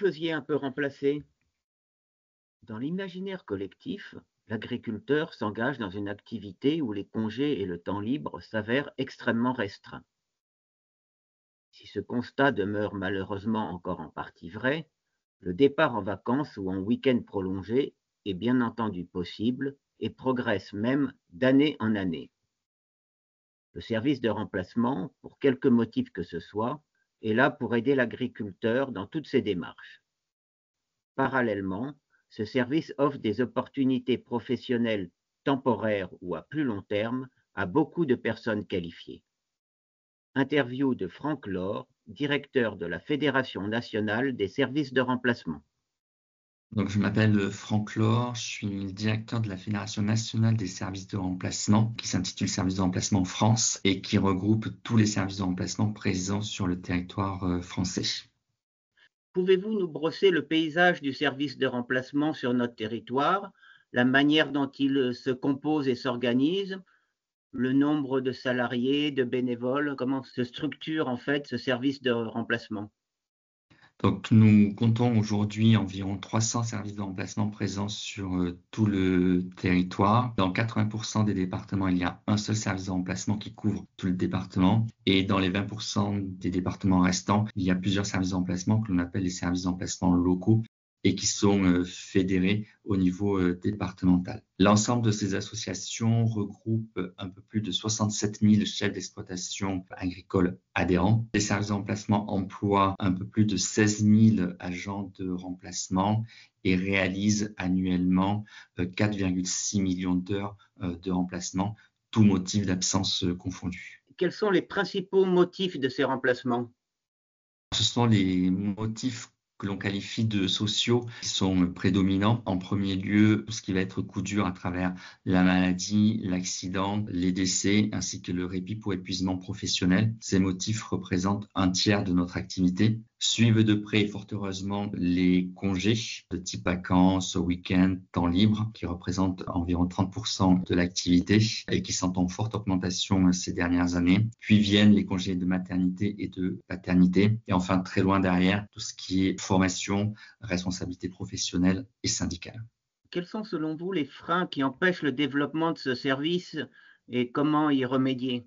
faisiez un peu remplacer? Dans l'imaginaire collectif, l'agriculteur s'engage dans une activité où les congés et le temps libre s'avèrent extrêmement restreints. Si ce constat demeure malheureusement encore en partie vrai, le départ en vacances ou en week-end prolongé est bien entendu possible et progresse même d'année en année. Le service de remplacement, pour quelque motif que ce soit, est là pour aider l'agriculteur dans toutes ses démarches. Parallèlement, ce service offre des opportunités professionnelles temporaires ou à plus long terme à beaucoup de personnes qualifiées. Interview de Franck Laure, directeur de la Fédération nationale des services de remplacement. Donc, je m'appelle Franck Laure, je suis le directeur de la Fédération nationale des services de remplacement, qui s'intitule Services de remplacement France et qui regroupe tous les services de remplacement présents sur le territoire français. Pouvez-vous nous brosser le paysage du service de remplacement sur notre territoire, la manière dont il se compose et s'organise, le nombre de salariés, de bénévoles, comment se structure en fait ce service de remplacement? Donc, nous comptons aujourd'hui environ 300 services de remplacement présents sur tout le territoire. Dans 80% des départements, il y a un seul service de remplacement qui couvre tout le département. Et dans les 20% des départements restants, il y a plusieurs services de remplacement que l'on appelle les services de remplacement locaux et qui sont fédérés au niveau départemental. L'ensemble de ces associations regroupe un peu plus de 67 000 chefs d'exploitation agricole adhérents. Les services de remplacement emploient un peu plus de 16 000 agents de remplacement et réalisent annuellement 4,6 millions d'heures de remplacement, tout motif d'absence confondu. Quels sont les principaux motifs de ces remplacements? Ce sont les motifs que l'on qualifie de sociaux qui sont prédominants. En premier lieu, tout ce qui va être coup dur à travers la maladie, l'accident, les décès, ainsi que le répit pour épuisement professionnel. Ces motifs représentent un tiers de notre activité. Suivent de près, fort heureusement, les congés de type vacances, week-end, temps libre, qui représentent environ 30% de l'activité et qui sont en forte augmentation ces dernières années. Puis viennent les congés de maternité et de paternité. Et enfin, très loin derrière, tout ce qui est formation, responsabilité professionnelle et syndicale. Quels sont selon vous les freins qui empêchent le développement de ce service et comment y remédier?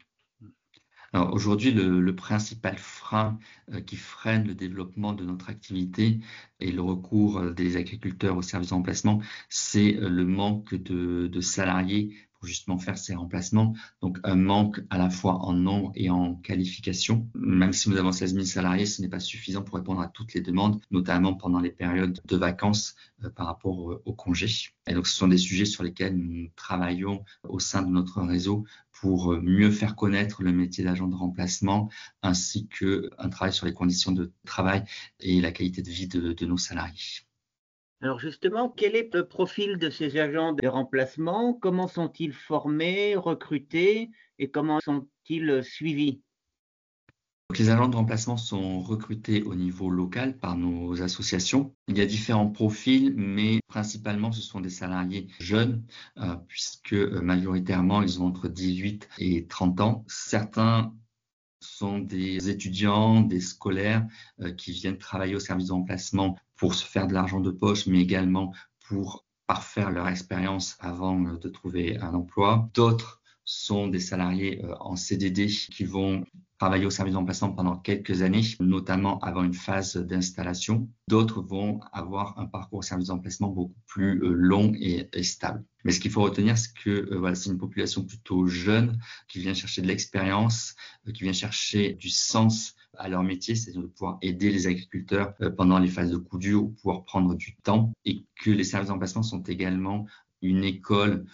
Alors aujourd'hui, le principal frein qui freine le développement de notre activité et le recours des agriculteurs au service de remplacement, c'est le manque de salariés pour justement faire ces remplacements. Donc un manque à la fois en nombre et en qualification. Même si nous avons 16 000 salariés, ce n'est pas suffisant pour répondre à toutes les demandes, notamment pendant les périodes de vacances par rapport aux congés. Et donc ce sont des sujets sur lesquels nous travaillons au sein de notre réseau pour mieux faire connaître le métier d'agent de remplacement, ainsi qu'un travail sur les conditions de travail et la qualité de vie de nos salariés. Alors justement, quel est le profil de ces agents de remplacement? Comment sont-ils formés, recrutés et comment sont-ils suivis? Donc, les agents de remplacement sont recrutés au niveau local par nos associations. Il y a différents profils, mais principalement ce sont des salariés jeunes, puisque majoritairement ils ont entre 18 et 30 ans. Certains sont des étudiants, des scolaires qui viennent travailler au service de remplacement pour se faire de l'argent de poche, mais également pour parfaire leur expérience avant de trouver un emploi. D'autres sont des salariés en CDD qui vont travailler au service de remplacement pendant quelques années, notamment avant une phase d'installation. D'autres vont avoir un parcours au service de remplacement beaucoup plus long et stable. Mais ce qu'il faut retenir, c'est que voilà, c'est une population plutôt jeune qui vient chercher de l'expérience, qui vient chercher du sens à leur métier, c'est-à-dire de pouvoir aider les agriculteurs pendant les phases de coup dur ou pouvoir prendre du temps, et que les services d'emplacement sont également une école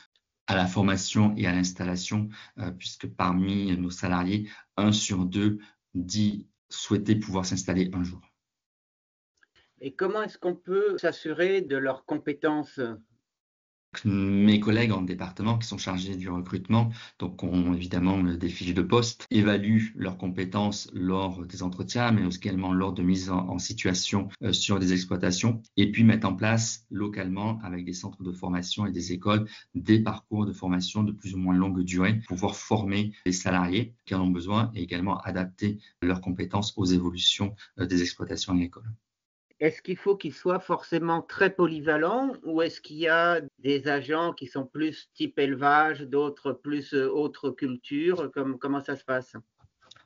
à la formation et à l'installation, puisque parmi nos salariés, 1 sur 2 dit souhaiter pouvoir s'installer un jour. Et comment est-ce qu'on peut s'assurer de leurs compétences? Mes collègues en département qui sont chargés du recrutement, donc ont évidemment des fiches de poste, évaluent leurs compétences lors des entretiens, mais également lors de mise en situation sur des exploitations, et puis mettent en place localement avec des centres de formation et des écoles des parcours de formation de plus ou moins longue durée pour pouvoir former les salariés qui en ont besoin et également adapter leurs compétences aux évolutions des exploitations agricoles. Est-ce qu'il faut qu'ils soient forcément très polyvalents ou est-ce qu'il y a des agents qui sont plus type élevage, d'autres plus autre culture? Comment ça se passe?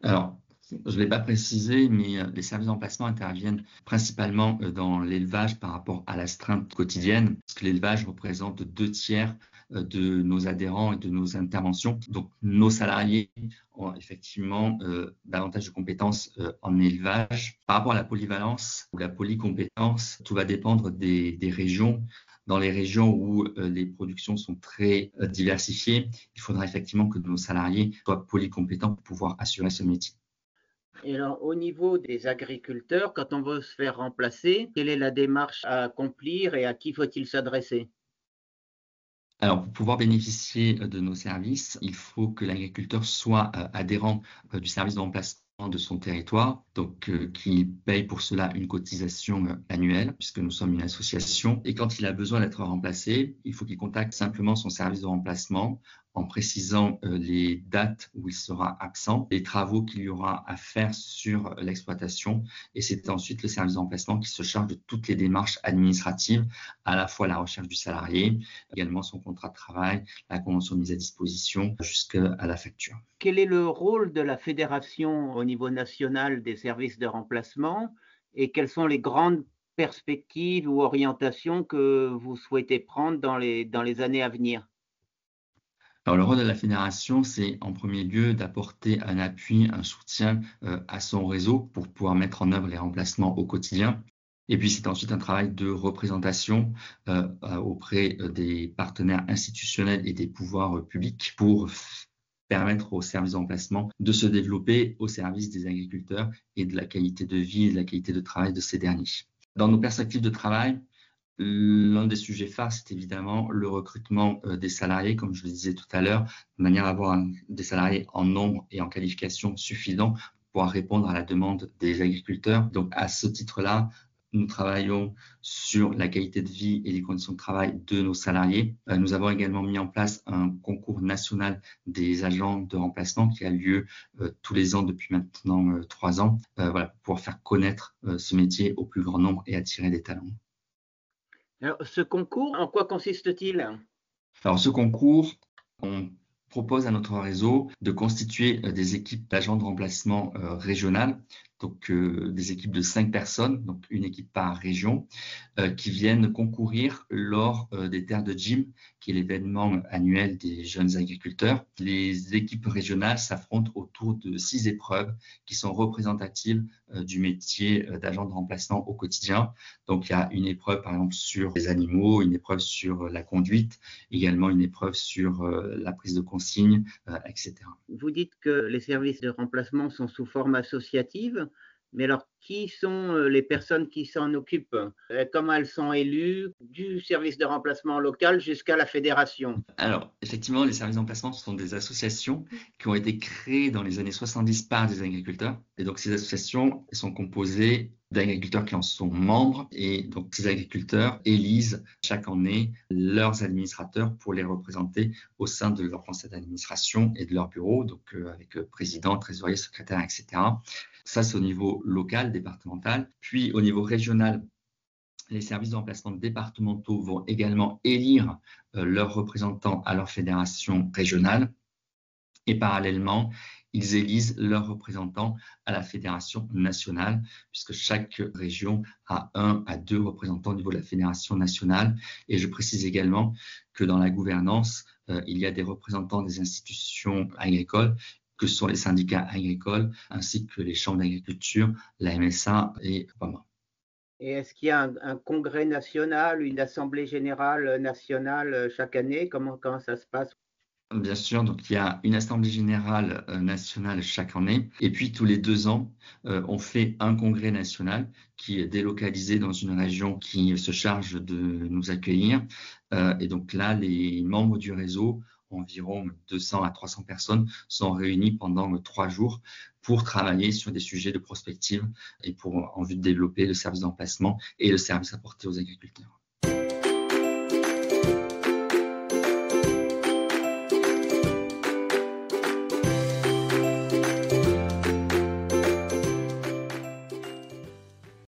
Alors, je ne l'ai pas précisé, mais les services d'emplacement interviennent principalement dans l'élevage par rapport à l'astreinte quotidienne, parce que l'élevage représente 2 tiers de nos adhérents et de nos interventions. Donc, nos salariés ont effectivement davantage de compétences en élevage. Par rapport à la polyvalence ou la polycompétence, tout va dépendre des régions. Dans les régions où les productions sont très diversifiées, il faudra effectivement que nos salariés soient polycompétents pour pouvoir assurer ce métier. Et alors, au niveau des agriculteurs, quand on veut se faire remplacer, quelle est la démarche à accomplir et à qui faut-il s'adresser? Alors, pour pouvoir bénéficier de nos services, il faut que l'agriculteur soit adhérent du service de remplacement de son territoire, donc qu'il paye pour cela une cotisation annuelle, puisque nous sommes une association. Et quand il a besoin d'être remplacé, il faut qu'il contacte simplement son service de remplacement en précisant les dates où il sera absent, les travaux qu'il y aura à faire sur l'exploitation. Et c'est ensuite le service de remplacement qui se charge de toutes les démarches administratives, à la fois la recherche du salarié, également son contrat de travail, la convention de mise à disposition, jusqu'à la facture. Quel est le rôle de la fédération au niveau national des services de remplacement et quelles sont les grandes perspectives ou orientations que vous souhaitez prendre dans les années à venir? Alors, le rôle de la fédération, c'est en premier lieu d'apporter un appui, un soutien à son réseau pour pouvoir mettre en œuvre les remplacements au quotidien. Et puis, c'est ensuite un travail de représentation auprès des partenaires institutionnels et des pouvoirs publics pour permettre aux services de remplacement de se développer au service des agriculteurs et de la qualité de vie et de la qualité de travail de ces derniers. Dans nos perspectives de travail, l'un des sujets phares, c'est évidemment le recrutement des salariés, comme je le disais tout à l'heure, de manière à avoir des salariés en nombre et en qualification suffisant pour pouvoir répondre à la demande des agriculteurs. Donc, à ce titre-là, nous travaillons sur la qualité de vie et les conditions de travail de nos salariés. Nous avons également mis en place un concours national des agents de remplacement qui a lieu tous les ans depuis maintenant 3 ans, voilà, pour pouvoir faire connaître ce métier au plus grand nombre et attirer des talents. Alors, ce concours, en quoi consiste-t-il? Alors, ce concours, on propose à notre réseau de constituer des équipes d'agents de remplacement régionales, donc des équipes de 5 personnes, donc une équipe par région, qui viennent concourir lors des Terres de Gym, qui est l'événement annuel des jeunes agriculteurs. Les équipes régionales s'affrontent autour de 6 épreuves qui sont représentatives du métier d'agent de remplacement au quotidien. Donc, il y a une épreuve, par exemple, sur les animaux, une épreuve sur la conduite, également une épreuve sur la prise de consigne, etc. Vous dites que les services de remplacement sont sous forme associative, mais alors qui sont les personnes qui s'en occupent? Comment elles sont élues du service de remplacement local jusqu'à la fédération? Alors, effectivement, les services d'emplacement sont des associations qui ont été créées dans les années 70 par des agriculteurs. Et donc, ces associations sont composées d'agriculteurs qui en sont membres. Et donc, ces agriculteurs élisent chaque année leurs administrateurs pour les représenter au sein de leur conseil d'administration et de leur bureau, donc avec président, trésorier, secrétaire, etc. Ça, c'est au niveau local, départemental. Puis, au niveau régional, les services de remplacement départementaux vont également élire leurs représentants à leur fédération régionale et parallèlement, ils élisent leurs représentants à la fédération nationale, puisque chaque région a 1 à 2 représentants au niveau de la fédération nationale. Et je précise également que dans la gouvernance, il y a des représentants des institutions agricoles, que sont les syndicats agricoles, ainsi que les chambres d'agriculture, la MSA et PAMA. Et est-ce qu'il y a un congrès national, une assemblée générale nationale chaque année? Comment ça se passe? Bien sûr, donc il y a une assemblée générale nationale chaque année et puis tous les 2 ans, on fait un congrès national qui est délocalisé dans une région qui se charge de nous accueillir. Et donc là, les membres du réseau, environ 200 à 300 personnes, sont réunis pendant 3 jours pour travailler sur des sujets de prospective et en vue de développer le service d'emplacement et le service apporté aux agriculteurs.